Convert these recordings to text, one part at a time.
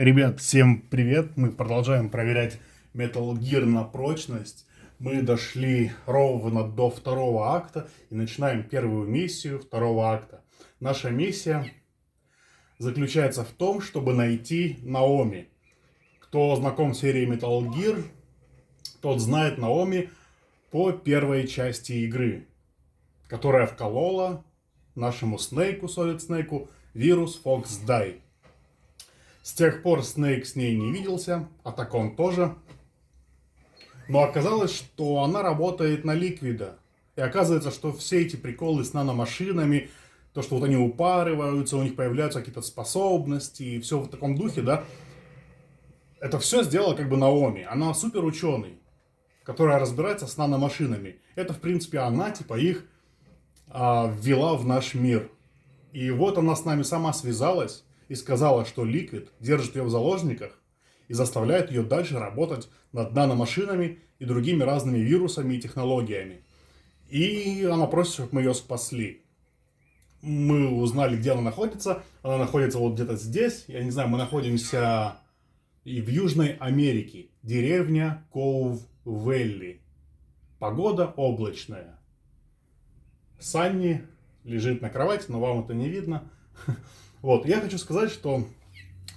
Ребят, всем привет! Мы продолжаем проверять Metal Gear на прочность. Мы дошли ровно до второго акта и начинаем первую миссию второго акта. Наша миссия заключается в том, чтобы найти Наоми. Кто знаком с серией Metal Gear, тот знает Наоми по первой части игры, которая вколола нашему Снейку, Solid Снейку, вирус Fox Die. С тех пор Снейк с ней не виделся, а так он тоже. Но оказалось, что она работает на Ликвида. И оказывается, что все эти приколы с наномашинами, то, что вот они упариваются, у них появляются какие-то способности, и все в таком духе, да, это все сделала как бы Наоми. Она супер ученый, которая разбирается с наномашинами. Это, в принципе, она, типа, их ввела в наш мир. И вот она с нами сама связалась и сказала, что Ликвид держит ее в заложниках и заставляет ее дальше работать над наномашинами и другими разными вирусами и технологиями. И она просит, чтобы мы ее спасли. Мы узнали, где она находится. Она находится вот где-то здесь. Я не знаю, мы находимся и в Южной Америке. Деревня Коув-Вэлли. Погода облачная. Санни лежит на кровати, но вам это не видно. Вот, я хочу сказать, что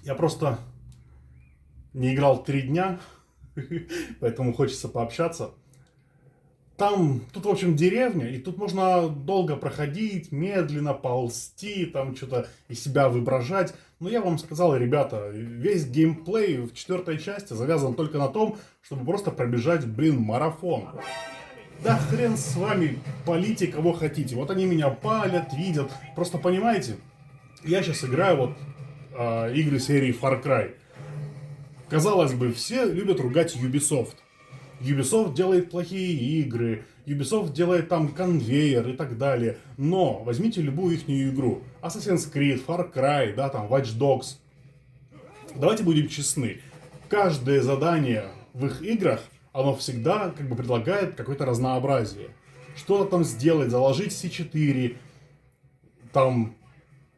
я просто не играл 3 дня, поэтому хочется пообщаться. Тут, в общем, деревня, и тут можно долго проходить, медленно ползти, там что-то из себя воображать. Но я вам сказал, ребята, весь геймплей в 4 части завязан только на том, чтобы просто пробежать, марафон. Да хрен с вами, палите кого хотите. Вот они меня палят, видят. Просто понимаете, я сейчас играю вот игры серии Far Cry. Казалось бы, все любят ругать Ubisoft. Ubisoft делает плохие игры, Ubisoft делает там конвейер и так далее. Но возьмите любую их игру. Assassin's Creed, Far Cry, да, там, Watch Dogs. Давайте будем честны. Каждое задание в их играх, оно всегда как бы предлагает какое-то разнообразие. Что-то там сделать, заложить C4, там,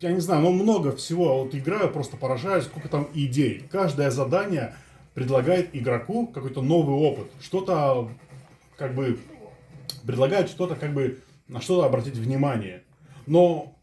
я не знаю, много всего. Вот играю, просто поражаюсь, сколько там идей. Каждое задание предлагает игроку какой-то новый опыт. Что-то, как бы, предлагает что-то, как бы, на что-то обратить внимание. Но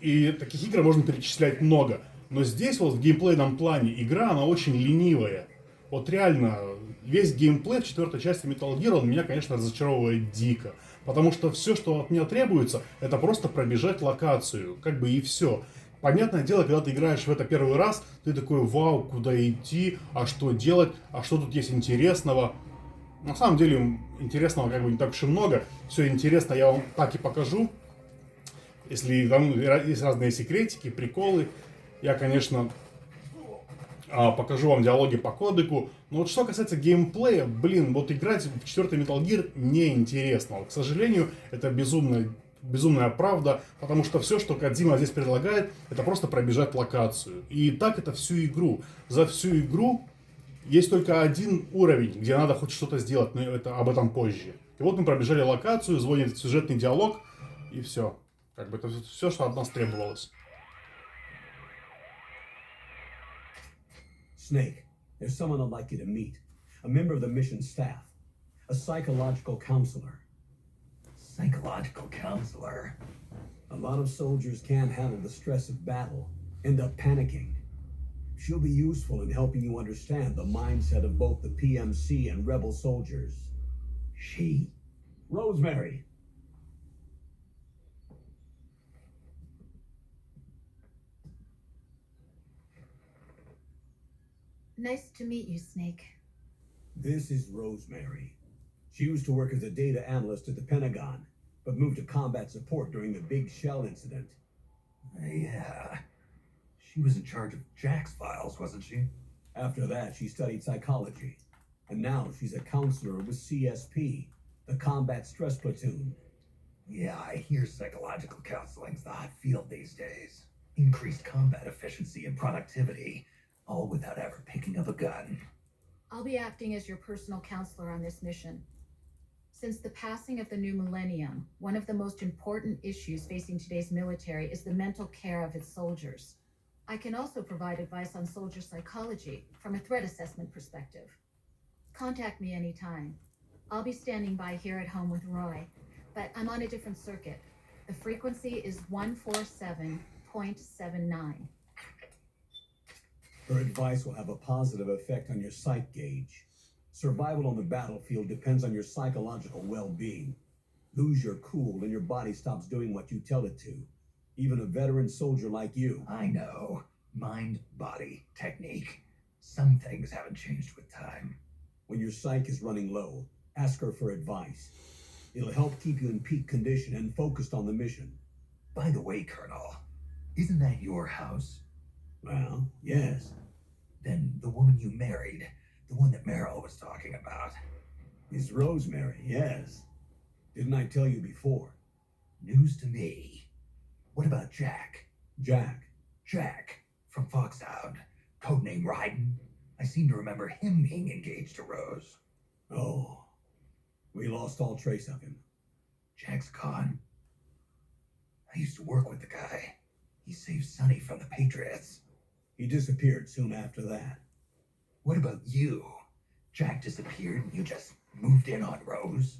и таких игр можно перечислять много. Но здесь вот в геймплейном плане игра, она очень ленивая. Вот реально, весь геймплей в 4 части Metal Gear, он меня, конечно, разочаровывает дико. Потому что все, что от меня требуется, это просто пробежать локацию. Как бы и все. Понятное дело, когда ты играешь в это первый раз, ты такой, вау, куда идти, а что делать, а что тут есть интересного. На самом деле, интересного как бы не так уж и много. Все интересно я вам так и покажу. Если там есть разные секретики, приколы, я, конечно, покажу вам диалоги по кодеку. Но вот что касается геймплея, вот играть в 4 Metal Gear неинтересно. Вот, к сожалению, это безумная правда, потому что все, что Кодзима здесь предлагает, это просто пробежать локацию. И так это всю игру. За всю игру есть только один уровень, где надо хоть что-то сделать, но об этом позже. И вот мы пробежали локацию, звонит сюжетный диалог, и все. Как бы это все, что от нас требовалось. Snake, there's someone I'd like you to meet. A member of the mission staff. A psychological counselor. Psychological counselor? A lot of soldiers can't handle the stress of battle, end up panicking. She'll be useful in helping you understand the mindset of both the PMC and rebel soldiers. She? Rosemary. Nice to meet you, Snake. This is Rosemary. She used to work as a data analyst at the Pentagon, but moved to combat support during the Big Shell incident. Yeah. She was in charge of Jack's files, wasn't she? After that, she studied psychology. And now she's a counselor with CSP, the Combat Stress Platoon. Yeah, I hear psychological counseling's the hot field these days. Increased combat efficiency and productivity, all without ever picking up a gun. I'll be acting as your personal counselor on this mission. Since the passing of the new millennium, one of the most important issues facing today's military is the mental care of its soldiers. I can also provide advice on soldier psychology from a threat assessment perspective. Contact me anytime. I'll be standing by here at home with Roy, but I'm on a different circuit. The frequency is 147.79. Her advice will have a positive effect on your psych gauge. Survival on the battlefield depends on your psychological well-being. Lose your cool and your body stops doing what you tell it to. Even a veteran soldier like you. I know. Mind, body, technique. Some things haven't changed with time. When your psyche is running low, ask her for advice. It'll help keep you in peak condition and focused on the mission. By the way, Colonel, isn't that your house? Well, yes. Then the woman you married, the one that Meryl was talking about. Is Rosemary, yes. Didn't I tell you before? News to me. What about Jack? Jack. Jack, from Foxhound, codename Ryden. I seem to remember him being engaged to Rose. Oh, we lost all trace of him. Jack's gone. I used to work with the guy. He saved Sonny from the Patriots. He disappeared soon after that. What about you? Jack disappeared and you just moved in on Rose?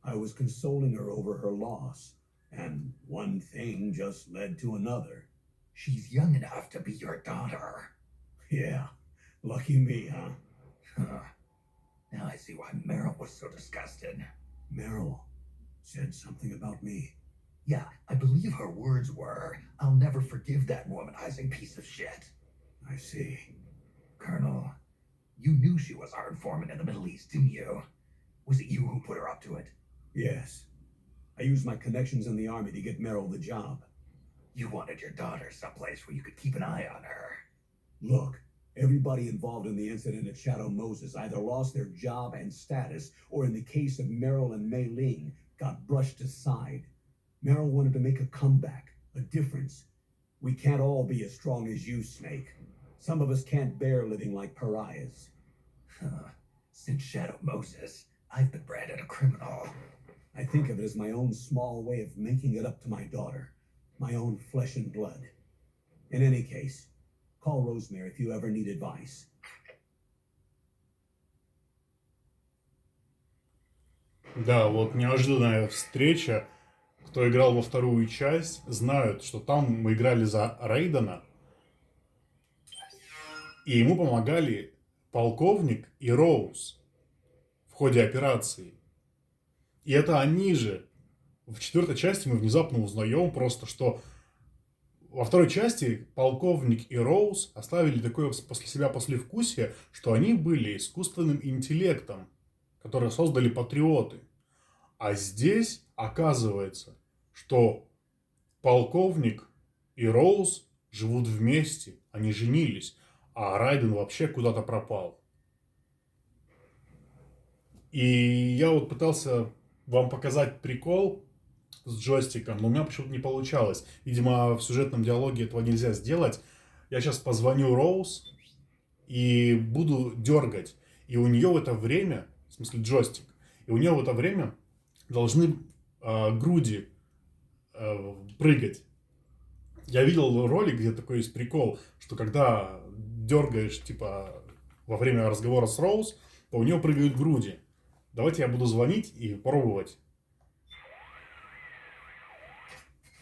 I was consoling her over her loss, and one thing just led to another. She's young enough to be your daughter. Yeah, lucky me, huh? Now I see why Meryl was so disgusted. Meryl said something about me. Yeah, I believe her words were, "I'll never forgive that womanizing piece of shit." I see. Colonel, you knew she was our informant in the Middle East, didn't you? Was it you who put her up to it? Yes. I used my connections in the army to get Meryl the job. You wanted your daughter someplace where you could keep an eye on her. Look, everybody involved in the incident at Shadow Moses either lost their job and status, or in the case of Meryl and Mei Ling, got brushed aside. Meryl wanted to make a comeback, a difference. We can't all be as strong as you, Snake. Some of us can't bear living like pariahs. Since Shadow Moses, I've been branded a criminal. I think of it as my own small way of making it up to my daughter, my own flesh and blood. In any case, call Rosemary if you ever need advice. Да, вот неожиданная встреча. Кто играл во вторую часть, знают, что там мы играли за Рейдена, и ему помогали полковник и Роуз в ходе операции. И это они же. В четвертой части мы внезапно узнаем просто, что во второй части полковник и Роуз оставили такое после себя послевкусие, что они были искусственным интеллектом, который создали патриоты. А здесь оказывается, что полковник и Роуз живут вместе, они женились, а Райден вообще куда-то пропал. И я вот пытался вам показать прикол с джойстиком, но у меня почему-то не получалось. Видимо, в сюжетном диалоге этого нельзя сделать. Я сейчас позвоню Роуз и буду дергать. И у нее в это время, в смысле джойстик, и у нее в это время должны груди прыгать. Я видел ролик, где такой есть прикол, что когда дергаешь, типа, во время разговора с Роуз, то у нее прыгают груди. Давайте я буду звонить и пробовать.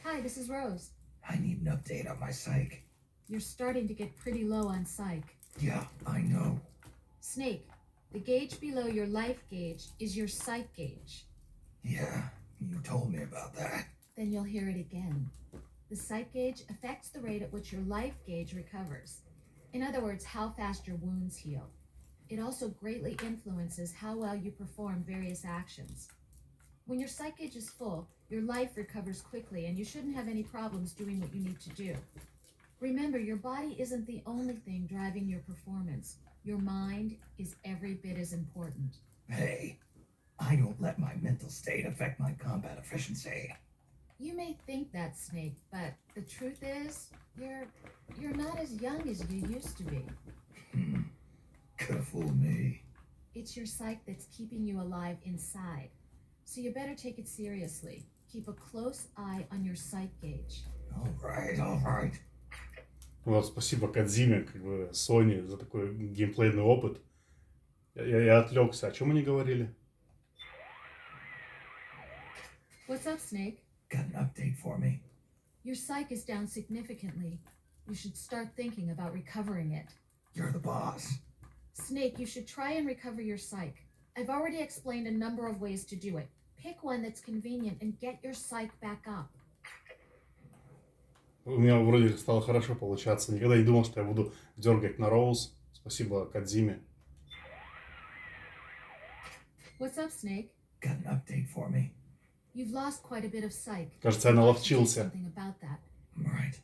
Hi, this is Rose. I need an update on my psych. You're starting to get pretty low on psych. Yeah, I know. Snake, the gauge below your life gauge is your psych gauge. Yeah, you told me about that. Then you'll hear it again. The psych gauge affects the rate at which your life gauge recovers. In other words, how fast your wounds heal. It also greatly influences how well you perform various actions. When your psych gauge is full, your life recovers quickly and you shouldn't have any problems doing what you need to do. Remember, your body isn't the only thing driving your performance. Your mind is every bit as important. Hey, I don't let my mental state affect my combat efficiency. You may think that, Snake, but the truth is, you're not as young as you used to be. Could have fooled me. It's your psyche that's keeping you alive inside. So you better take it seriously. Keep a close eye on your psych gauge. All right, all right. Вот, спасибо Кодзиме, как бы, Sony за такой геймплейный опыт. Я отвлекся. О чем они говорили? What's up, Snake? Got an update for me? Your psych is down significantly. You should start thinking about recovering it. You're the boss. Snake, you should try and recover your psych. I've already explained a number of ways to do it. Pick one that's convenient and get your psych back up. У меня вроде стало хорошо получаться. Никогда не думал, что я буду дергать на Роуз. Спасибо Кодзиме. What's up, Snake? Got an update for me? You've lost quite a bit of psych. Кажется, я I'd like to do наловчился. something about that. Right.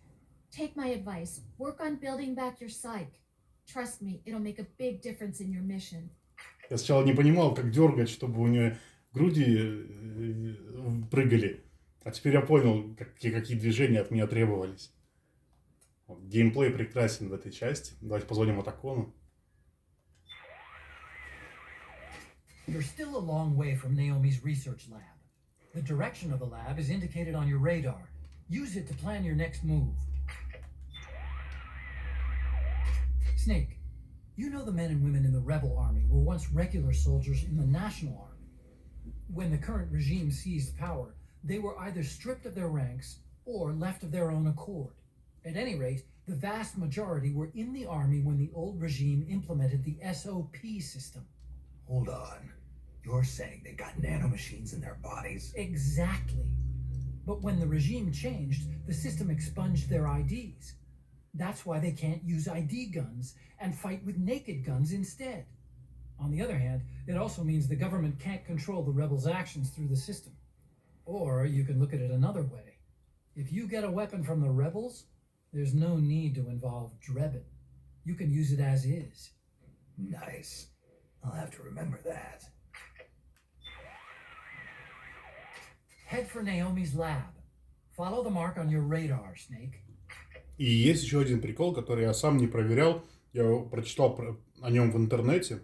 Take my advice. Work on building back your psych. Trust me, it'll make a big difference in your mission. Я сначала не понимал, как дергать, чтобы у нее груди прыгали. А теперь я понял, какие движения от меня требовались. Вот, геймплей прекрасен в этой части. Давайте позвоним Атакону. You're still a long way from Naomi's research lab. The direction of the lab is indicated on your radar. Use it to plan your next move. Snake, you know the men and women in the rebel army were once regular soldiers in the national army. When the current regime seized power, they were either stripped of their ranks or left of their own accord. At any rate, the vast majority were in the army when the old regime implemented the SOP system. Hold on. You're saying they got nanomachines in their bodies? Exactly. But when the regime changed, the system expunged their IDs. That's why they can't use ID guns and fight with naked guns instead. On the other hand, it also means the government can't control the rebels' actions through the system. Or you can look at it another way. If you get a weapon from the rebels, there's no need to involve Drebin. You can use it as is. Nice. I'll have to remember that. Head for Naomi's lab. Follow the mark on your radar, Snake. И есть еще один прикол, который я сам не проверял. Я прочитал о нем в интернете.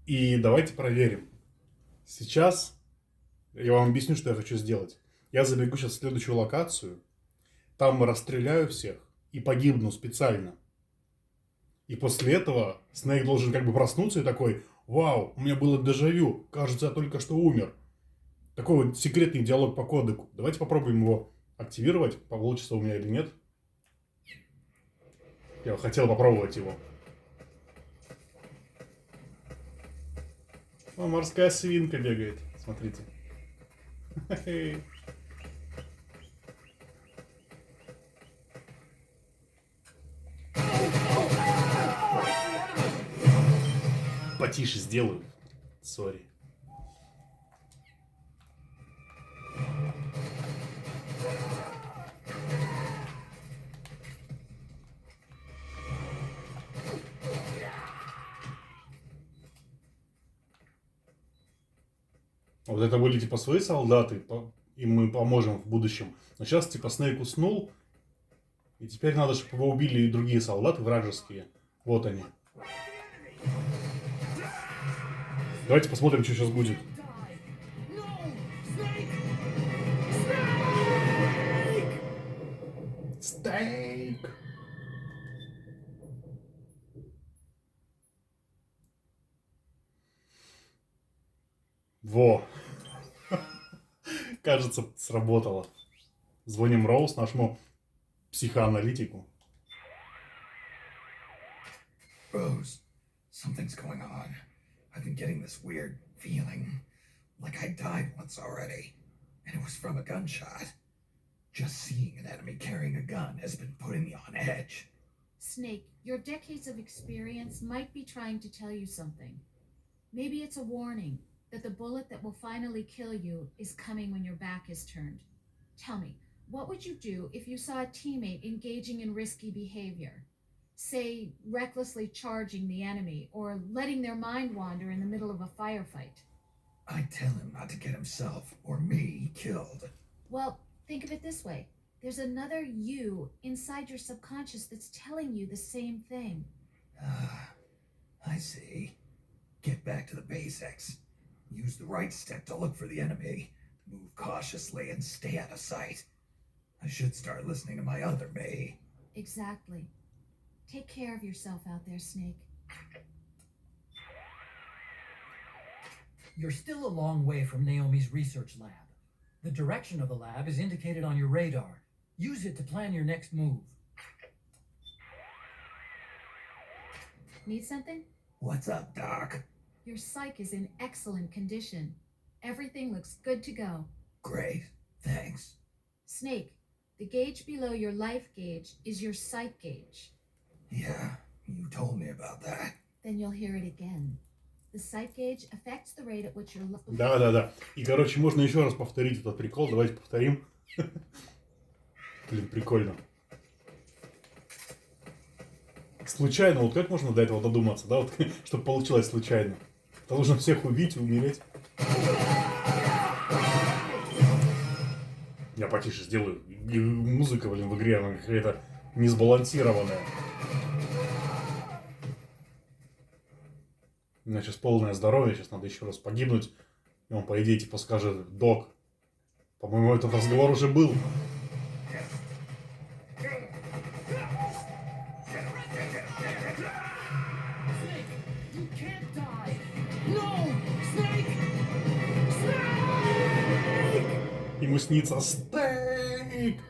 И давайте проверим. Сейчас я вам объясню, что я хочу сделать. Я забегу сейчас в следующую локацию. Там расстреляю всех и погибну специально. И после этого Снейк должен как бы проснуться и такой: вау, у меня было дежавю, кажется, я только что умер. Такой вот секретный диалог по кодеку. Давайте попробуем его активировать, получится у меня или нет. Я хотел попробовать его. О, морская свинка бегает, смотрите. Потише сделаю. Сори. Вот это были типа свои солдаты, им мы поможем в будущем. Но сейчас типа Снейк уснул, и теперь надо, чтобы его убили и другие солдаты вражеские. Вот они. Давайте посмотрим, что сейчас будет. Стейк! Во! Кажется, сработало. Звоним Роуз, нашему психоаналитику. Rose, something's going on. I've been getting this weird feeling, like I died once already, and it was from a gunshot. Just seeing an enemy carrying a gun has been putting me on edge. Snake, your decades of experience might be trying to tell you something. Maybe it's a warning that the bullet that will finally kill you is coming when your back is turned. Tell me, what would you do if you saw a teammate engaging in risky behavior? Say, recklessly charging the enemy or letting their mind wander in the middle of a firefight? I'd tell him not to get himself or me killed. Well, think of it this way. There's another you inside your subconscious that's telling you the same thing. I see. Get back to the basics. Use the right stick to look for the enemy. Move cautiously and stay out of sight. I should start listening to my other me. Exactly. Take care of yourself out there, Snake. You're still a long way from Naomi's research lab. The direction of the lab is indicated on your radar. Use it to plan your next move. Need something? What's up, Doc? Your psych is in excellent condition. Everything looks good to go. Great, thanks. Snake, the gauge below your life gauge is your psych gauge. Yeah, you told me about that. Then you'll hear it again. The psych gauge affects the rate at which your Да. И, короче, можно еще раз повторить этот прикол. Давайте повторим. Блин, прикольно. Случайно, вот как можно до этого додуматься, да, вот, чтобы получилось случайно? Это нужно всех убить и умереть. Я потише сделаю. И музыка, блин, в игре, она какая-то несбалансированная. У меня сейчас полное здоровье, сейчас надо еще раз погибнуть. И он, по идее, типа скажет: док, по-моему, этот разговор уже был. Ему снится стейк.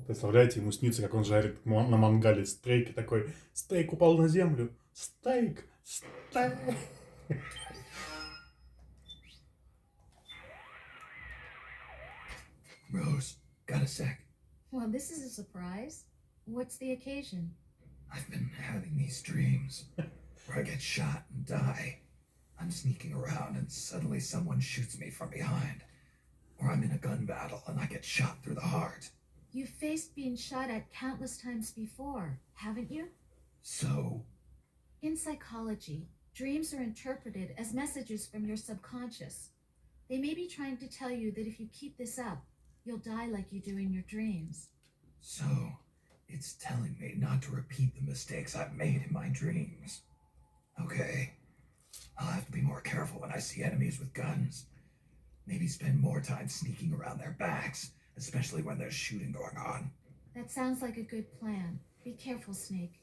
Представляете, ему снится, как он жарит на мангале стейк, и такой: стейк упал на землю. Стейк. Rose, got a sec? Well, this is a surprise. What's the occasion? I've been having these dreams where I get shot and die. I'm sneaking around and suddenly someone shoots me from behind. Or I'm in a gun battle and I get shot through the heart. You've faced being shot at countless times before, haven't you? So, In psychology, dreams are interpreted as messages from your subconscious. They may be trying to tell you that if you keep this up, you'll die like you do in your dreams. so it's telling me not to repeat the mistakes I've made in my dreams. Okay. I'll have to be more careful when I see enemies with guns. Maybe spend more time sneaking around their backs, especially when there's shooting going on. That sounds like a good plan. Be careful, Snake.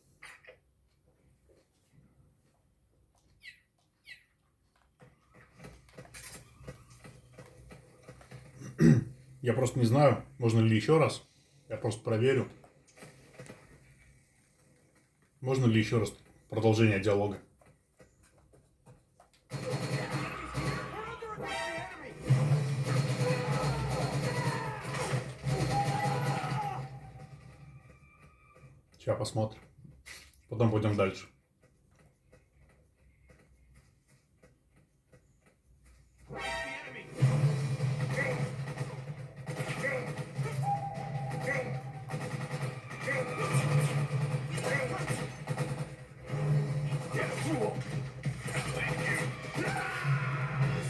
Я просто не знаю, можно ли еще раз. Я просто проверю. Можно ли еще раз продолжение диалога? Сейчас посмотрим. Потом пойдем дальше.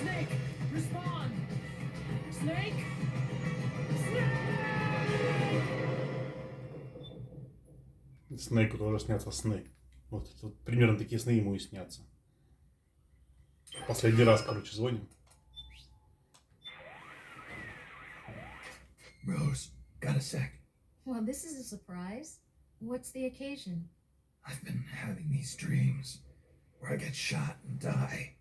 Snake, respond! Snake! Снейку тоже снятся сны. Вот примерно такие сны ему и снятся. Последний раз, короче, звоним. Rose, got a sec? Well, this is a surprise. What's the occasion? I've been having these dreams where I get shot and die.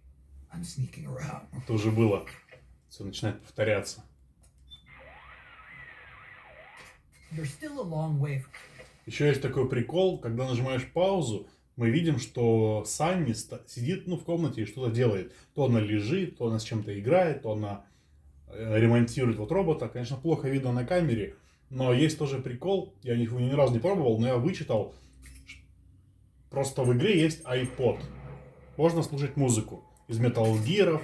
I'm sneaking around. Это уже было. Все начинает повторяться. You're still a long way from... Еще есть такой прикол, когда нажимаешь паузу, мы видим, что Санни сидит, в комнате и что-то делает. То она лежит, то она с чем-то играет, то она ремонтирует вот робота. Конечно, плохо видно на камере, но есть тоже прикол, я его ни разу не пробовал, но я вычитал. Просто в игре есть iPod. Можно слушать музыку из Metal Gear'ов,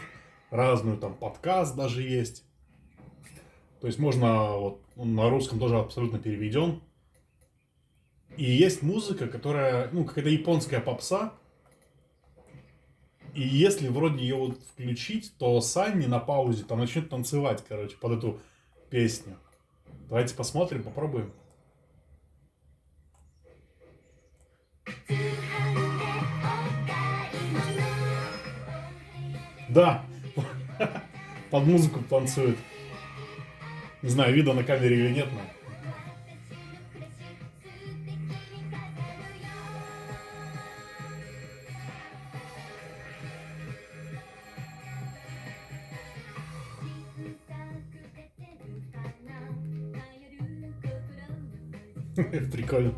разную, там подкаст даже есть. То есть можно, вот он на русском тоже абсолютно переведен. И есть музыка, которая, какая-то японская попса. И если вроде ее вот включить, то Санни на паузе там начнет танцевать, короче, под эту песню. Давайте посмотрим, попробуем. Да, под музыку танцует. Не знаю, видно на камере или нет, но... Прикольно.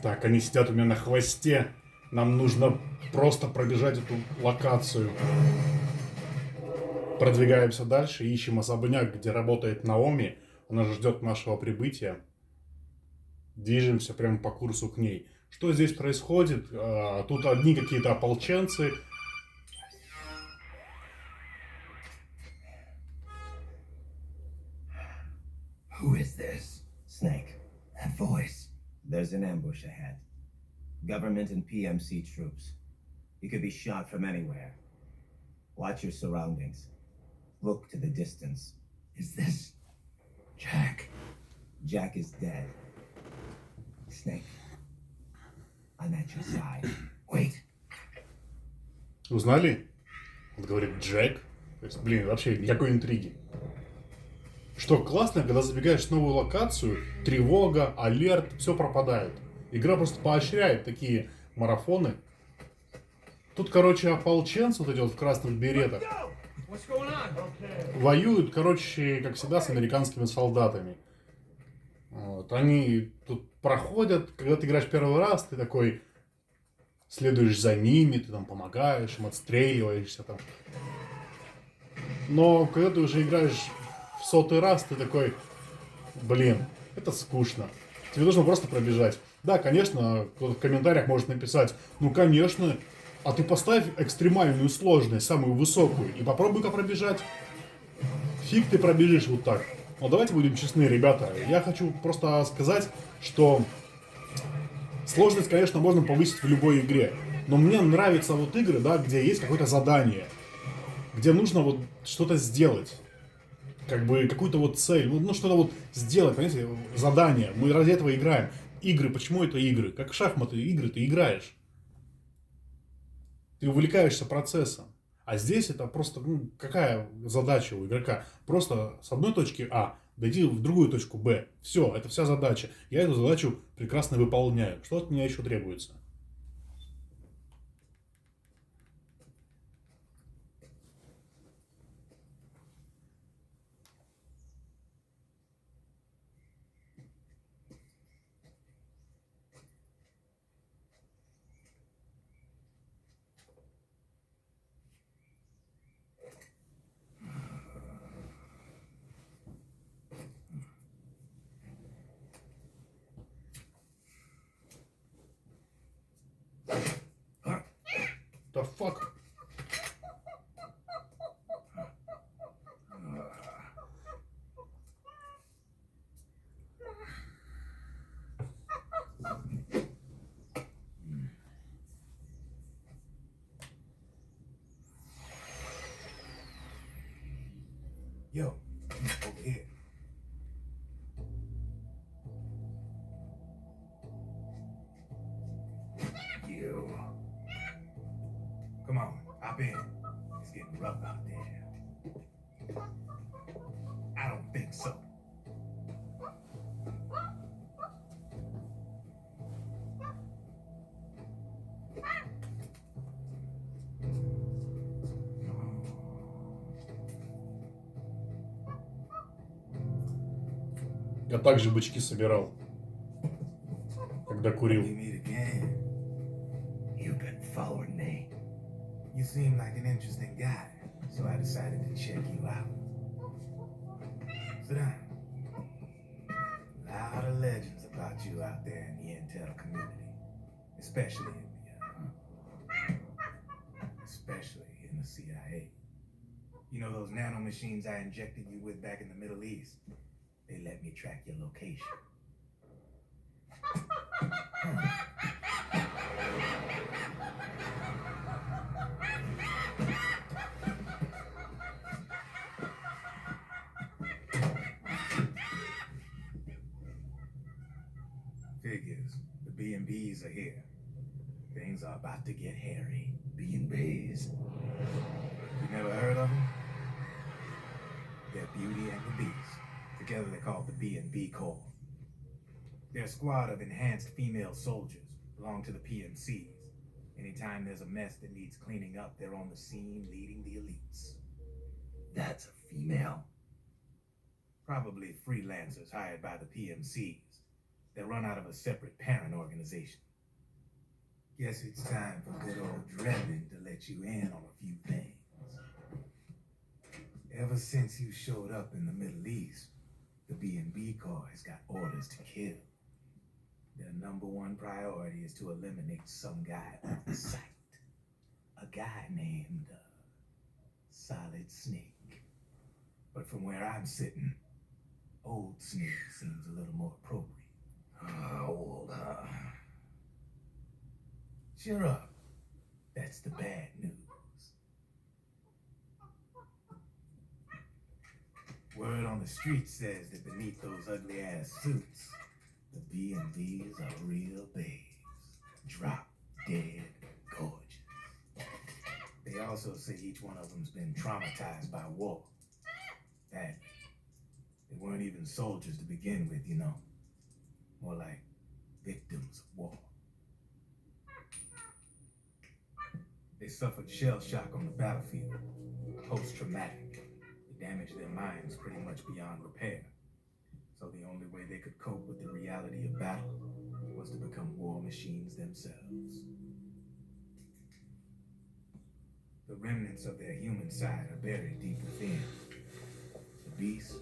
Так, они сидят у меня на хвосте. Нам нужно просто пробежать эту локацию. Продвигаемся дальше, ищем особняк, где работает Наоми. Она же ждет нашего прибытия. Движемся прямо по курсу к ней. Что здесь происходит? Тут одни какие-то ополченцы. Who is this? Snake, That voice. there's an ambush ahead. Government and PMC troops. You could be shot from anywhere. Watch your surroundings. Look to the distance. Is this Jack? Jack is dead. Snake, I'm at your side. Wait. Узнали? Он говорит Джек. То есть, блин, вообще никакой интриги. Что классно, когда забегаешь в новую локацию, тревога, алерт, все пропадает. Игра просто поощряет такие марафоны. Тут, короче, ополченцы вот эти вот в красных беретах воюют, короче, как всегда, с американскими солдатами. Вот. Они тут проходят, когда ты играешь первый раз, ты такой следуешь за ними, ты там помогаешь им, отстреливаешься там. Но когда ты уже играешь в 100-й раз, ты такой, блин, это скучно. Тебе нужно просто пробежать. Да, конечно, кто-то в комментариях может написать, ну, конечно, а ты поставь экстремальную сложность, самую высокую, и попробуй-ка пробежать. Фиг ты пробежишь вот так. Но давайте будем честны, ребята. Я хочу просто сказать, что сложность, конечно, можно повысить в любой игре. Но мне нравятся вот игры, да, где есть какое-то задание. Где нужно вот что-то сделать. Как бы какую-то вот цель. Ну, что-то вот сделать, понимаете, задание. Мы ради этого играем. Игры, почему это игры? Как шахматы, игры ты играешь. Ты увлекаешься процессом. А здесь это просто, ну, какая задача у игрока? Просто с одной точки А дойти в другую точку Б. Все, это вся задача. Я эту задачу прекрасно выполняю. Что от меня еще требуется? The fuck? Yo, over here. You. Come on, hop in. It's getting rough out there. I don't think so. Я также бычки собирал, когда курил. You meet again. You've been following me. You seem like an interesting guy, so I decided to check you out. Sit down. lot of legends about you out there in the intel community, especially in the CIA. You know those nanomachines I injected you with back in the Middle East? They let me track your location. Figures. The B&Bs are here. Things are about to get hairy. B&Bs. You never heard of them? They're Beauty and the Beast. Together they're called the B&B Corps. They're a squad of enhanced female soldiers, belong to the PMCs. Anytime there's a mess that needs cleaning up, they're on the scene leading the elites. That's a female. Probably freelancers hired by the PMCs. They run out of a separate parent organization. Guess it's time for good old Drebin to let you in on a few things. Ever since you showed up in the Middle East, the B&B Corps has got orders to kill. Their number one priority is to eliminate some guy off the site. A guy named Solid Snake. But from where I'm sitting, Old Snake seems a little more appropriate. Old, Cheer up. That's the bad news. Word on the street says that beneath those ugly ass suits, the B&Bs are real babes. Drop dead gorgeous. They also say each one of them's been traumatized by war. Badly. They weren't even soldiers to begin with, you know. More like victims of war. They suffered shell shock on the battlefield, post-traumatic. It damaged their minds pretty much beyond repair. So the only way they could cope with the reality of battle was to become war machines themselves. The remnants of their human side are buried deep within. The beast,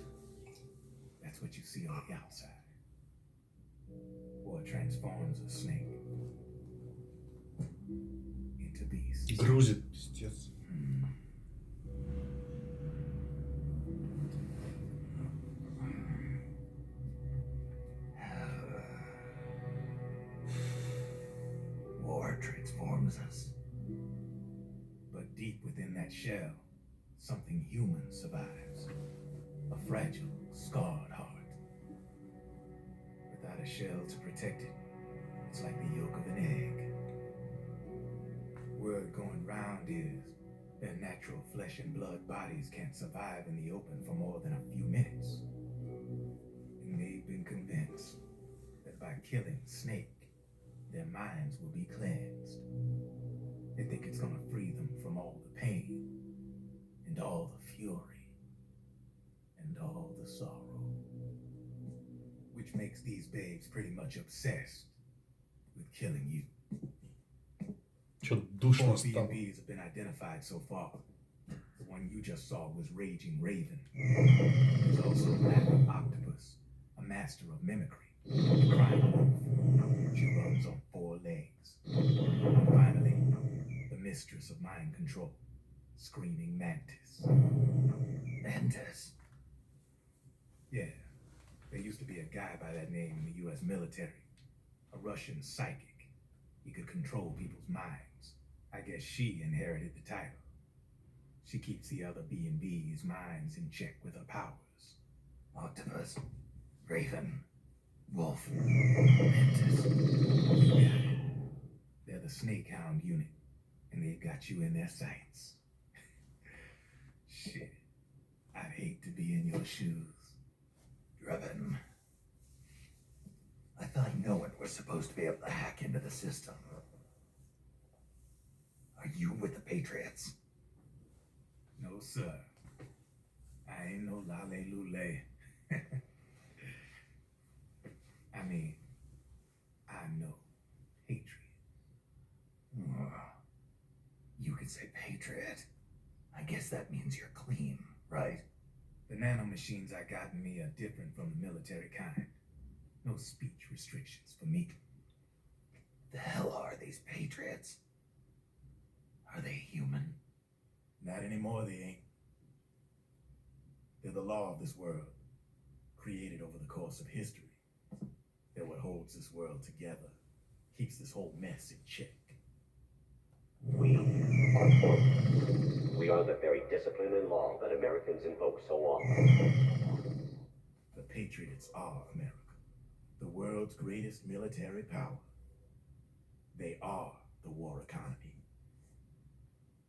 that's what you see on the outside. Or transforms a snake into beast. Грузит, пиздец. War transforms us. But deep within that shell, something human survives. A fragile, scarred heart. Without a shell to protect it, it's like the yolk of an egg. Word going round is their natural flesh and blood bodies can't survive in the open for more than a few minutes. And they've been convinced that by killing Snake, their minds will be cleansed. They think it's gonna free them from all the pain, and all the fury, and all the sorrow. Which makes these babes pretty much obsessed with killing you. Чё душно 4 стало. B&Bs have been identified so far. The one you just saw was Raging Raven. There's also Laughing Octopus, a master of mimicry, Crying Wolf. She runs on 4 legs. And finally, the mistress of mind control, Screaming Mantis. Mantis. Yeah, there used to be a guy by that name in the US military. A Russian psychic. He could control people's minds. I guess she inherited the title. She keeps the other B&B's minds in check with her powers. Octopus. Raven. Wolf. Mantis. You got it. They're the Snake Hound unit, and they've got you in their sights. Shit. I'd hate to be in your shoes. Drebin. I thought no one was supposed to be able to hack into the system. Are you with the Patriots? No, sir. I ain't no lale-lule. I mean, I'm no patriot. You could say Patriot. I guess that means you're clean, right? The nanomachines I got in me are different from the military kind. No speech restrictions for me. The hell are these Patriots? Are they human? Not anymore, they ain't. They're the law of this world, created over the course of history. They're what holds this world together, keeps this whole mess in check. We are the very discipline and law that Americans invoke so often. The Patriots are America, the world's greatest military power. They are the war economy,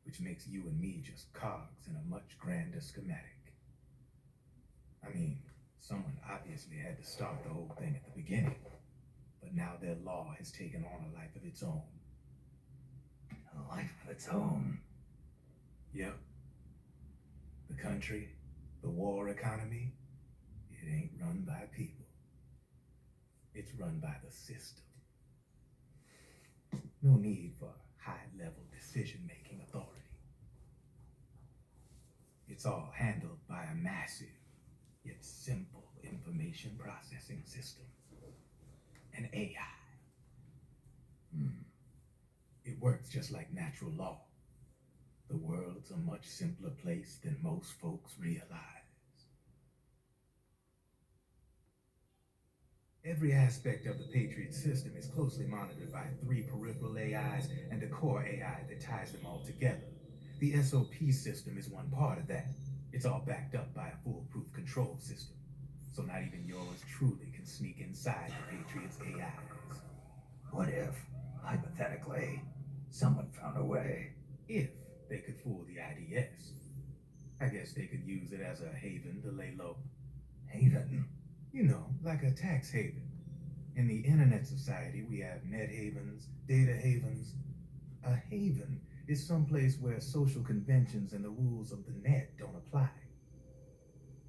which makes you and me just cogs in a much grander schematic. I mean, someone obviously had to start the whole thing at the beginning, but now their law has taken on a life of its own. A life of its own. Yep. The country, the war economy, it ain't run by people. It's run by the system. No need for high-level decision-making authority. It's all handled by a massive, yet simple information processing system. An AI. It works just like natural law. The world's a much simpler place than most folks realize. Every aspect of the Patriot system is closely monitored by 3 peripheral AIs and a core AI that ties them all together. The SOP system is one part of that. It's all backed up by a foolproof control system, so not even yours truly can sneak inside the Patriots' AIs. What if, hypothetically, someone found a way? If they could fool the IDS. I guess they could use it as a haven to lay low. Haven? You know, like a tax haven. In the internet society, we have net havens, data havens. A haven is someplace where social conventions and the rules of the net don't apply.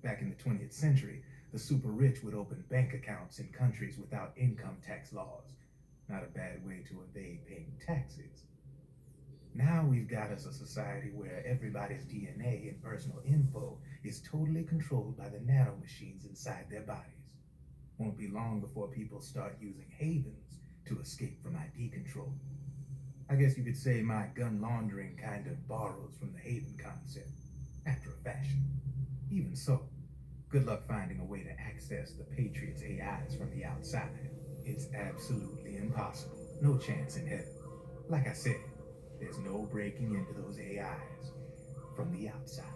Back in the 20th century, the super rich would open bank accounts in countries without income tax laws. Not a bad way to evade paying taxes. Now we've got us a society where everybody's DNA and personal info is totally controlled by the nanomachines inside their bodies. Won't be long before people start using havens to escape from ID control. I guess you could say my gun laundering kind of borrows from the haven concept, after a fashion. Even so, good luck finding a way to access the Patriots' AIs from the outside. It's absolutely impossible. No chance in hell. Like I said, there's no breaking into those AIs from the outside.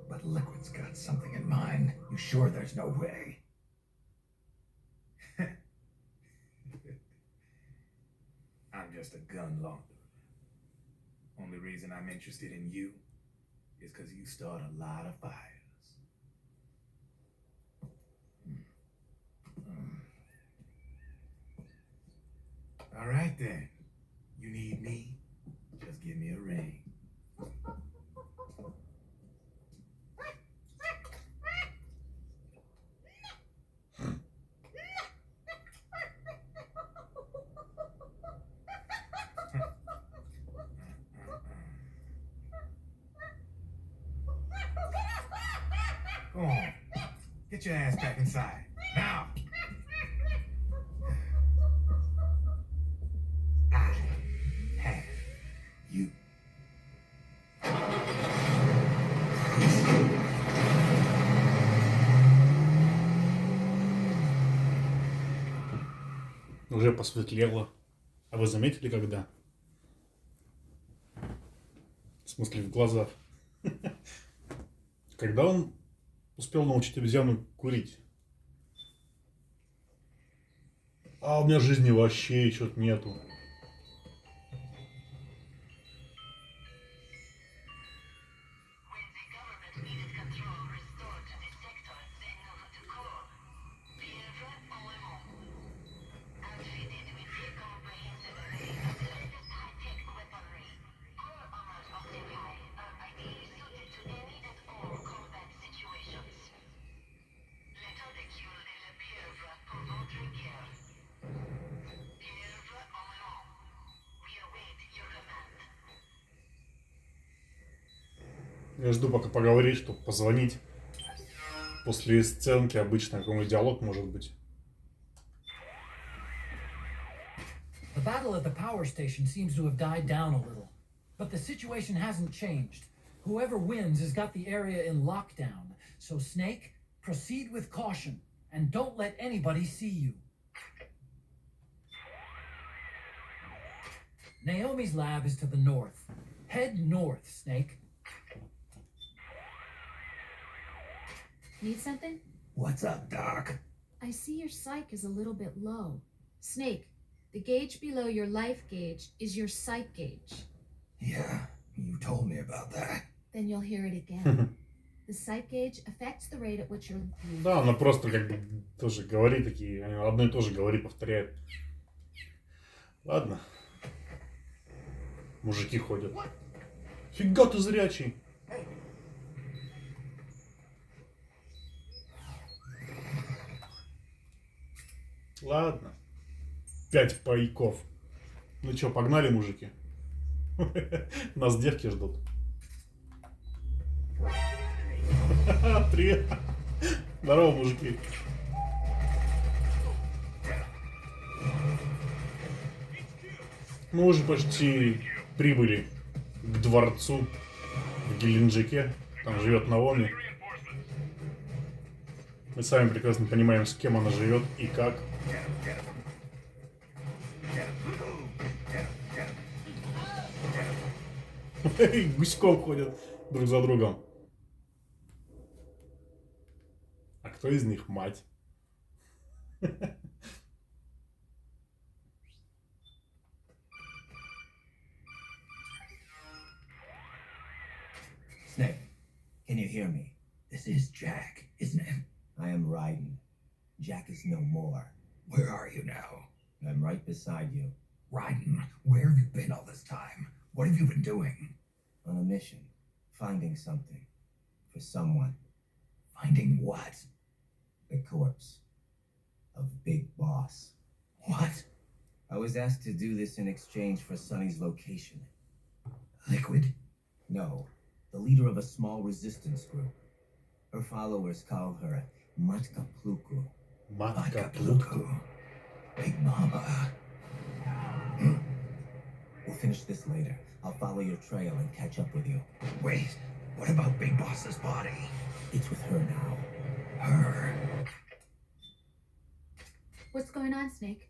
But Liquid's got something in mind. You sure there's no way? I'm just a gun launderer. Only reason I'm interested in you is because you start a lot of fires. All right then. You need me? Just give me a ring. Go on. Get your ass back inside. Now. I have you. Уже посветлело. А вы заметили, когда? В смысле, в глазах. Когда он успел научить обезьяну курить? А у меня жизни вообще что-то нету. Я жду, пока поговорить, чтобы позвонить. После сценки обычно какой-нибудь диалог может быть. The battle at the power station seems to have died down a little, but the situation hasn't changed. Whoever wins has got the area in lockdown, so Snake, proceed with caution, and don't let anybody see you. Naomi's lab is to the north. Head north, Snake. Need something? What's up, Doc? I see your psych is a little bit low. Snake, the gauge below your life gauge is your psych gauge. Yeah, you told me about that. Then you'll hear it again. The psych gauge affects the rate at which your... Да, она просто как бы тоже говорит такие, одно и то же говорит, повторяет. Ладно. Мужики ходят. Фига ты зрячий. Ладно. 5 пайков. Ну чё, погнали, мужики? Нас девки ждут. Привет. Здорово, мужики. Мы уже почти прибыли к дворцу в Геленджике. Там живет Наоми. Мы сами прекрасно понимаем, с кем она живет и как. Гуськом ходят друг за другом. А кто из них мать? Snake, can you hear me? This is Jack, isn't it? I am Raiden. Jack is no more. Where are you now? I'm right beside you. Raiden, where have you been all this time? What have you been doing? On a mission. Finding something. For someone. Finding what? The corpse. Of Big Boss. What? I was asked to do this in exchange for Sonny's location. Liquid? No. The leader of a small resistance group. Her followers call her Matka Pluku. Матка Pluku. Big Mama. We'll finish this later. I'll follow your trail and catch up with you. Wait, what about Big Boss's body? It's with her now. Her? What's going on, Snake?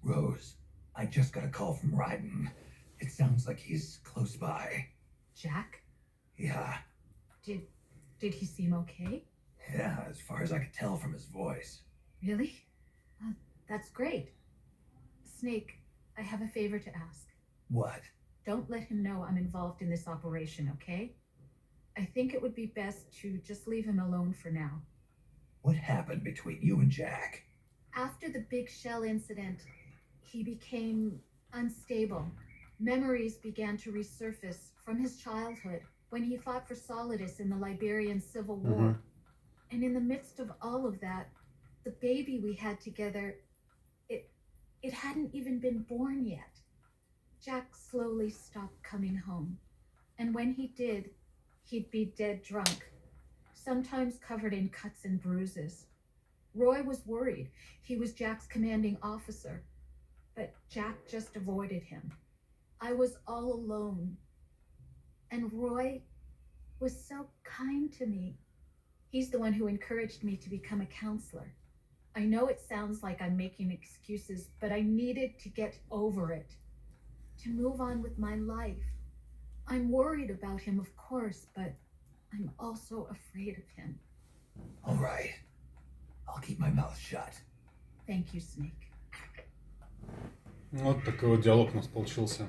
Rose, I just got a call from Raiden. It sounds like he's close by. Jack? Yeah, Did he seem okay? yeah, as far as I could tell from his voice. Really? That's great. Snake, I have a favor to ask. What? Don't let him know I'm involved in this operation, okay? I think it would be best to just leave him alone for now. What happened between you and Jack? After the big shell incident, he became unstable. Memories began to resurface from his childhood when he fought for Solidus in the Liberian Civil War. And in the midst of all of that, the baby we had together, it hadn't even been born yet. Jack slowly stopped coming home. And when he did, he'd be dead drunk, sometimes covered in cuts and bruises. Roy was worried. He was Jack's commanding officer, but Jack just avoided him. I was all alone. And Roy was so kind to me. He's the one who encouraged me to become a counselor. I know it sounds like I'm making excuses, but I needed to get over it, to move on with my life. I'm worried about him, of course, but I'm also afraid of him. All right. I'll keep my mouth shut. Thank you, Snake. Вот такой вот диалог у нас получился.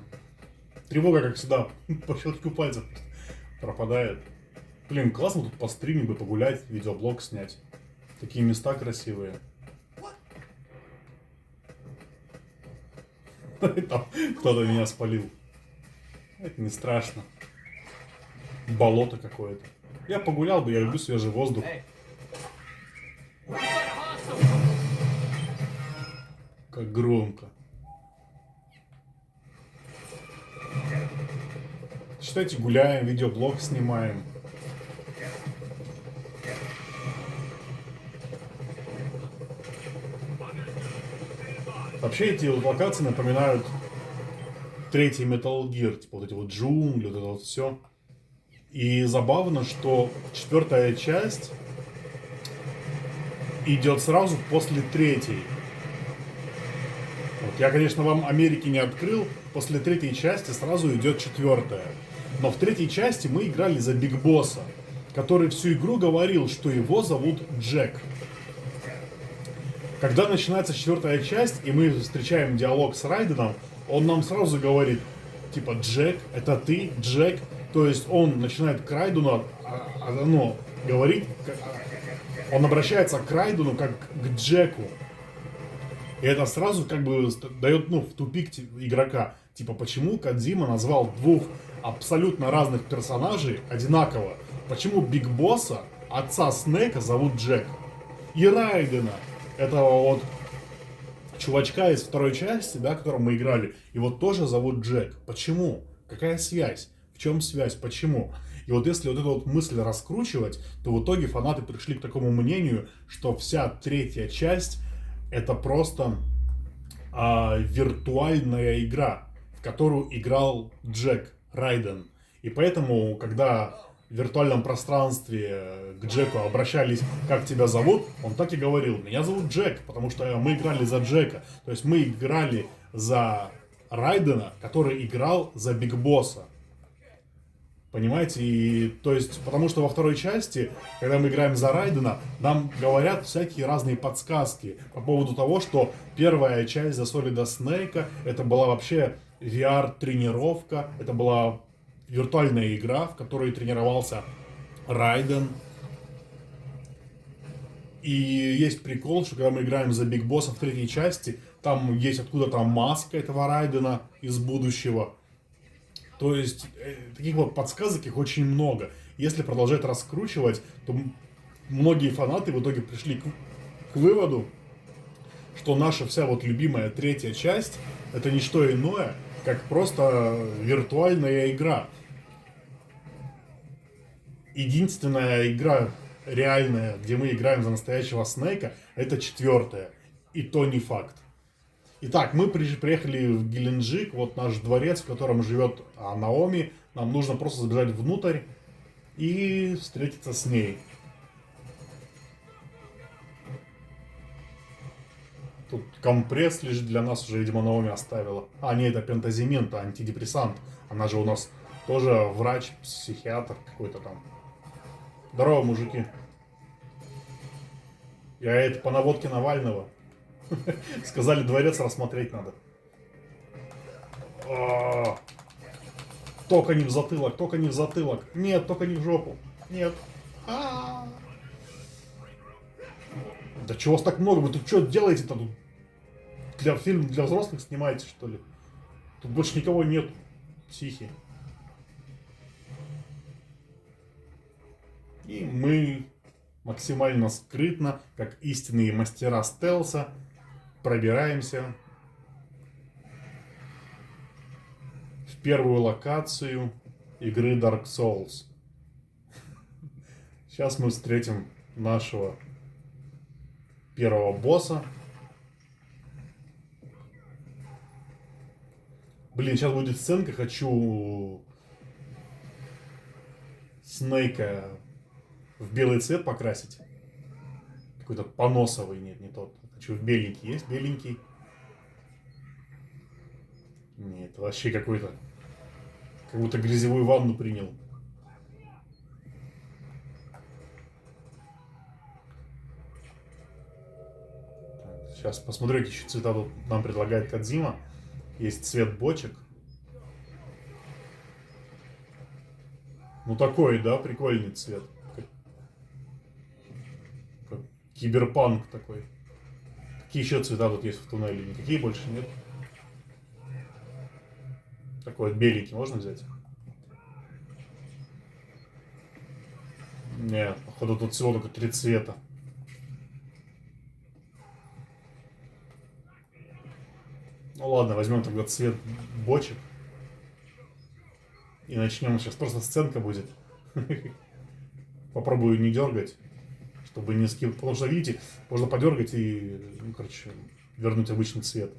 Тревога, как всегда, по щелчку пальцев пропадает. Блин, классно тут постримить бы, погулять, видеоблог снять. Такие места красивые. Там кто-то меня спалил. Это не страшно. Болото какое-то. Я погулял бы, я люблю свежий воздух. Как громко. Считайте, гуляем, видеоблог снимаем. Вообще эти локации напоминают третий Metal Gear, типа вот эти вот джунгли, вот это вот все. И забавно, что 4-я часть идет сразу после 3-й. Вот я, конечно, вам Америки не открыл, после 3-й части сразу идет 4-я. Но в 3-й части мы играли за Биг Босса, который всю игру говорил, что его зовут Джек. Когда начинается 4-я часть, и мы встречаем диалог с Райденом, он нам сразу говорит, типа, Джек, это ты, Джек. То есть он начинает к Райдену, говорить, он обращается к Райдену как к Джеку. И это сразу как бы дает, в тупик игрока. Типа, почему Кодзима назвал двух абсолютно разных персонажей одинаково? Почему Биг Босса, отца Снейка, зовут Джек? И Райдена, этого вот чувачка из 2-й части, да, которым мы играли, его тоже зовут Джек. Почему? Какая связь? В чем связь? Почему? И вот если вот эту вот мысль раскручивать, то в итоге фанаты пришли к такому мнению, что вся 3-я часть это просто виртуальная игра, в которую играл Джек Райден. И поэтому, когда в виртуальном пространстве к Джеку обращались, как тебя зовут, он так и говорил, меня зовут Джек, потому что мы играли за Джека. То есть мы играли за Райдена, который играл за Биг Босса. Понимаете? И, то есть, потому что во 2-й части, когда мы играем за Райдена, нам говорят всякие разные подсказки по поводу того, что 1-я часть за Солида Снейка это была вообще VR-тренировка, это была виртуальная игра, в которой тренировался Райден. И есть прикол, что когда мы играем за Биг Босса в 3-й части, там есть откуда-то маска этого Райдена из будущего. То есть, таких вот подсказок их очень много. Если продолжать раскручивать, то многие фанаты в итоге пришли к выводу, что наша вся вот любимая 3-я часть это не что иное, как просто виртуальная игра. Единственная игра реальная, где мы играем за настоящего Снейка, это 4-я. И то не факт. Итак, мы приехали в Геленджик, вот наш дворец, в котором живет Наоми. Нам нужно просто забежать внутрь и встретиться с ней. Тут компресс лежит для нас, уже, видимо, Наоми оставила. А, нет, это пентазимин, это антидепрессант. Она же у нас тоже врач, психиатр какой-то там. Здорово, мужики. Я это по наводке Навального. Сказали, дворец рассмотреть надо. Только не в затылок, только не в затылок. Нет, только не в жопу. Нет. Да чего вас так много? Вы тут что делаете-то? Тут фильм для взрослых снимаете, что ли? Тут больше никого нет. Психи. И мы максимально скрытно, как истинные мастера стелса, пробираемся в первую локацию игры Dark Souls. Сейчас мы встретим нашего первого босса. Блин, сейчас будет сценка, хочу Снейка в белый цвет покрасить. Какой-то поносовый, нет, не тот. Хочу в беленький. Есть беленький? Нет, вообще какой-то. Как будто грязевую ванну принял. Так, сейчас посмотрю, какие еще цвета тут нам предлагает Кодзима. Есть цвет бочек. Ну такой, да, прикольный цвет. Как киберпанк такой. Какие еще цвета тут есть в туннеле? Никакие больше нет. Такой вот беленький можно взять? Нет, походу тут всего только 3 цвета. Ну ладно, возьмем тогда цвет бочек. И начнем. Сейчас просто сценка будет. Попробую не дергать, чтобы не скинуть. Потому что, видите, можно подергать и, вернуть обычный цвет.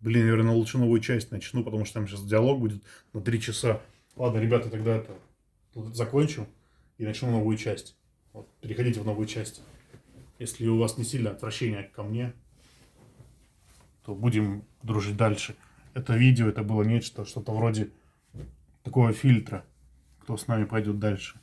Блин, наверное, лучше новую часть начну, потому что там сейчас диалог будет на 3 часа. Ладно, ребята, тогда это тут закончу и начну новую часть. Вот, переходите в новую часть. Если у вас не сильное отвращение ко мне, то будем дружить дальше. Это видео, это было нечто, что-то вроде такого фильтра. Кто с нами пойдет дальше.